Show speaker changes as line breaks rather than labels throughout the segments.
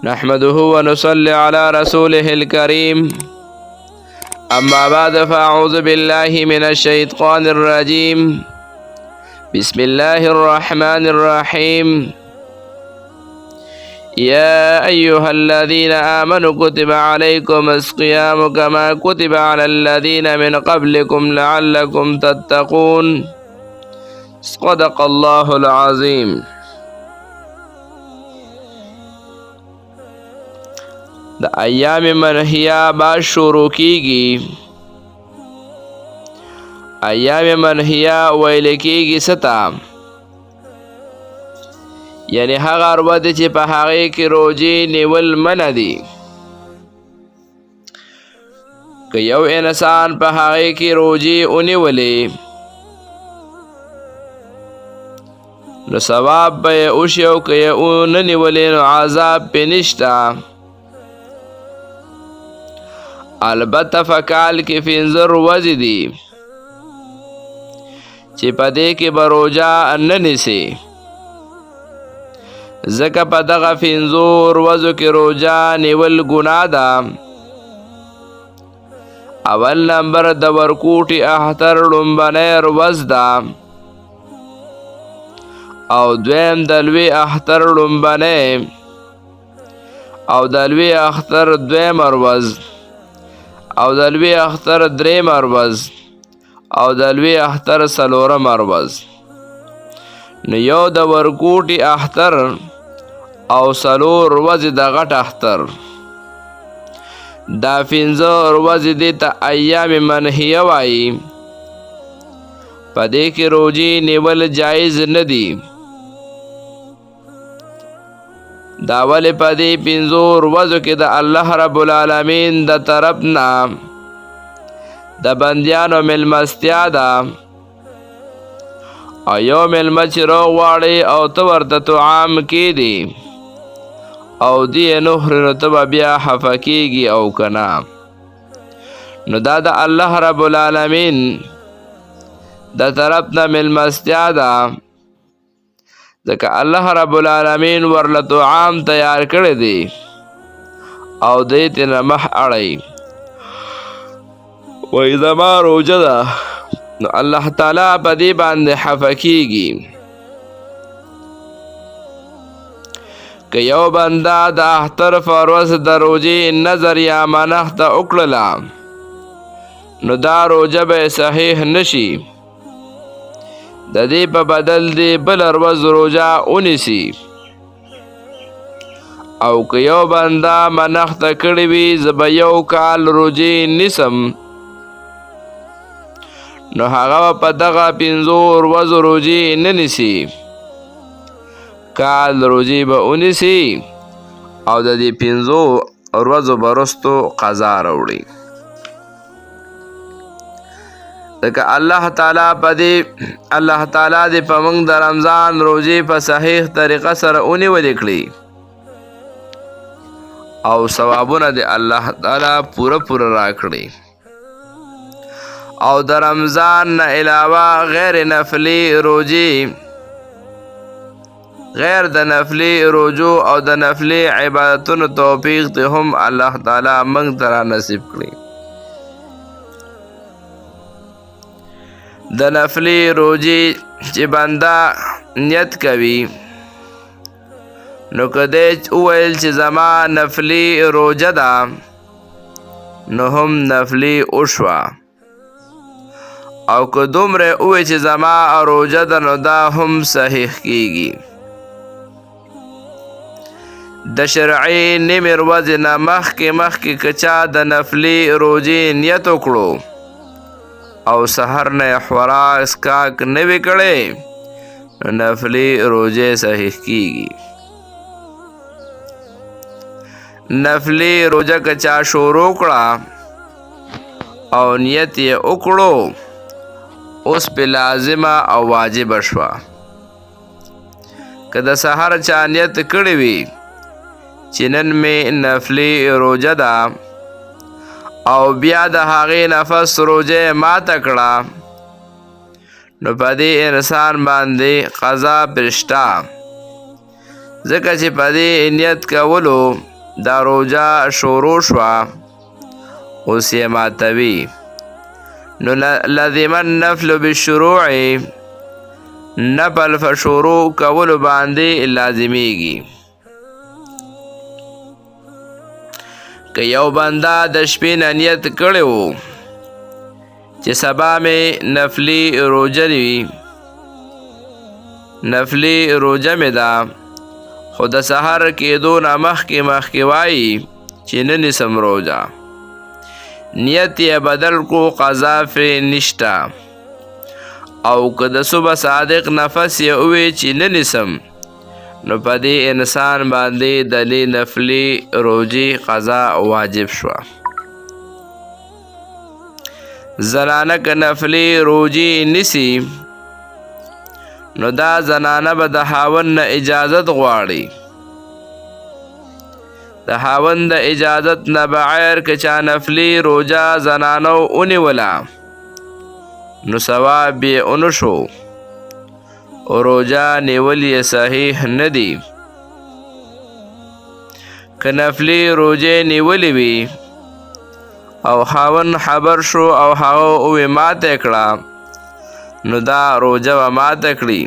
نحمده ونصلي على رسوله الكريم. أما بعد فأعوذ بالله من الشيطان الرجيم. بسم الله الرحمن الرحيم. يا أيها الذين آمنوا كتب عليكم الصيام كما كتب على الذين من قبلكم لعلكم تتقون. صدق الله العظيم. د ایام منحیه با شروع کیږي. ایام منحیه ویل کیږي ستا، یعنی هغه ورځې چې په هغې کې روژې نیول منع دي. که یو انسان په هغې کې روژې ونیولې نو ثواب به یې وشي، او که یې ونه نیولې نو عذاب پې نشته. البته په کال کې 15 ورځې دي چې په دې کې به روژه نه نیسي، ځکه په دغه 15 ورځو کې روژه نیول ګناه ده. اول نمبر د ورکوټي اختر لومبنۍ ورځ ده، او دویم د لوی اختر لومبنۍ، او د لوی اختر دویمه ورځ، او د لوی اختر دریمه ورځ، او د لوی اختر څلورمه ورځ. نو یو د ورکوټي اختر او څلور ورځې د غټ اختر، دا 15 ورځې دې ته ایام منحیه وایي. په دې کې روژې نیول جایز نه دي. دا ولې په دې 15 ورځو کې د الله رب العالمین د طرف نه د بندیانو میلمستیا ده. او یو میلمه چې راغواړي او ته ورته طعام کیدي او دی یې نه خوري نو ته به بیا خفه کیږي او که نه. نو دا د الله رب العالمین د طرف نه میلمستیا ده، ځکه الله رب العالمین ورله طعام تیار کړی دی او دی ترې مخ اړوي. وایي زما روژه ده، نو الله تعالی په دې باندې خفه کیږي. که یو بنده د اختر په ورځ د روژې نظر یا منښته وکړله نو دا روژه به صحیح نشي. د دې په بدل دی بله ورځ روژه ونیسي. او که یو بنده منښته کړې وي زه به یو کال روژې نیسم، نو هغه په دغه 15 ورځو روژې نه نیسي، کال روژې به ونیسي او د دې 15 ورځو به وروستو قضا راوړي. ځکه الله تعالی دې په موږ د رمضان روژې په صحیح طریقه سره ونیولې کړي، او ثوابونه دې الله تعالی پوره راکړي. او د رمضان نه علاوه غیر د نفلي روژو او د نفلي عبادتونو توفیق دې هم الله تعالی موږ ته را نصیب کړي. د نفلي روژې چې بنده نیت کوي نو که دی وویل چې زما نفلي روژه ده نو هم نفلي وشوه، او که دومره ووایي چې زما روژه ده نو دا هم صحیح کیږي. د شرعي نیمې ورځې نه مخکې که چا د نفلي روژې نیت وکړو او سحر نه یې خوراک څښاک نه وي کړی نو نفلي روژې صحیح کیږي. نفلي روژه که چا شروع کړه او نیت یې وکړو اوس پې لازمه او واجبه شوه. که د سحر چا نیت کړی وي چې نن مې نفلي روژه ده او بیا د هغې نفس روژه ماته کړه نو په دې انسان باندې قضا پرې شته، ځکه چې په دې نیت کولو دا روجه شروع شوه اوس یې ماتوي نو لزم النفل بالشروع نفل په شروع کولو باندې لازمیږي که یو بنده د شپې نه نیت کړی و چې سبا مې نفلي روجه وي نفلي روجه مې ده خو د سحر کېدو نه مخکې وایي چې نه نیسم روجه نیت یې بدل کو قضا پرې نشته او که د صبح صادق نفس یې ووی چې نه نیسم نو په دې انسان باندې د نفلي روجې قضا واجب شوه زنانه که نفلي روجې نیسي نو دا زنانه به د خاوند نه اجازت غواړي د خاوند د اجازت نه بغیر که چا نفلي روجه زنانو ونیوله نو ثواب یې ونه شو روجه نیول یې صحیح نه دي که نفلي روجې نیولې وي او خاوند خبر شو او هغه ووی ماته کړه نو دا روجه به ماته کړي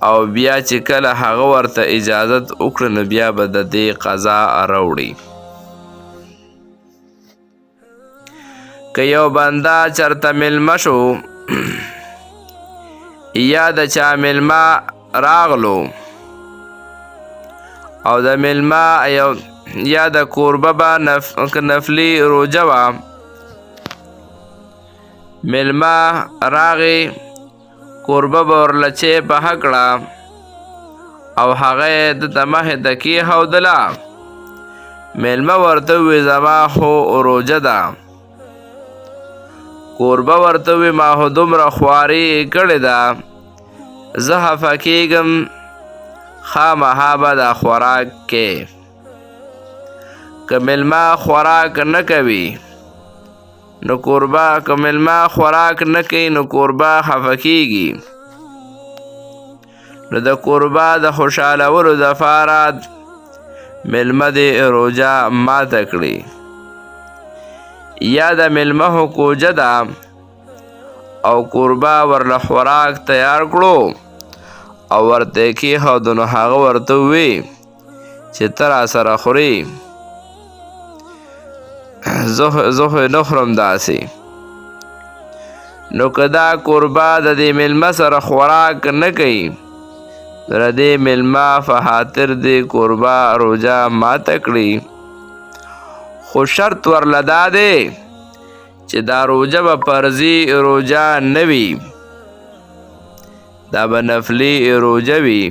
او بیا چې کله هغه ورته اجازت وکړه نو بیا به د دې قضا راوړي که یو بنده چرته میلمه شو یا د چا میلمه راغلو او د میلمه یا د کوربه به نفلي روجه وه میلمه راغی کوربه به ورله چې پخه کړه او هغه یې دته مخې ته کېښودله میلمه ورته ووی زما خو روجه ده کوربه ورته ووی ما خو دومره خواري کړې ده زه خفه کېږم خامخا به دا خوراک کې که میلمه خوراک نه کوي نو کوربه که میلمه خوراک نه کوي نو کوربه خفه کېږي نو د کوربه د خوشحالولو دپاره میلمه دې روجه ماته کړي یا د میلمه کوجه ده او کوربه ورله خوراک تیار کړو او ورته یې کېښودو نو هغه ورته ووی چې ته راسره خورې زه خو نه خورم داسې نو که دا کوربه د دې میلمه سره خوراک نه کوي نو د دې میلمه په خاطر دې کوربه روجه ماته کړي خو شرط ورله دا دی چې دا روجه به فرضي روجه نه وي دا به نفلي روجه وي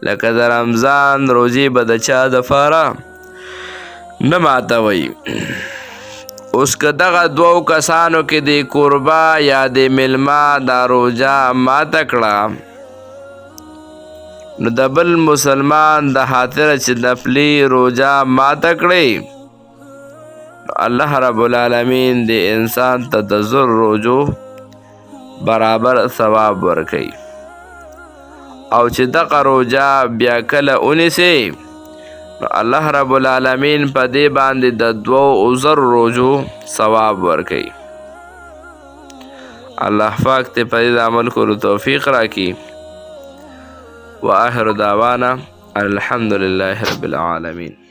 لکه د رمضان روجې به د چا دپاره نه ماتوئ اوس که دغه دوو کسانو کې د کوربه یا د میلمه دا روجه ماته کړه نو د بل مسلمان د خاطره چې نفلي روجه ماته کړئ الله رب العالمین د انسان ته د زر روجو برابر ثواب ورکوي او چې دغه روجه بیا کله ونیسئ نو الله رب العالمین په دې باندې د 2000 روجو ثواب ورکوي الله پاک ته په دې عمل کولو توفیق راکړي وآخر دعوانا الحمد لله رب العالمين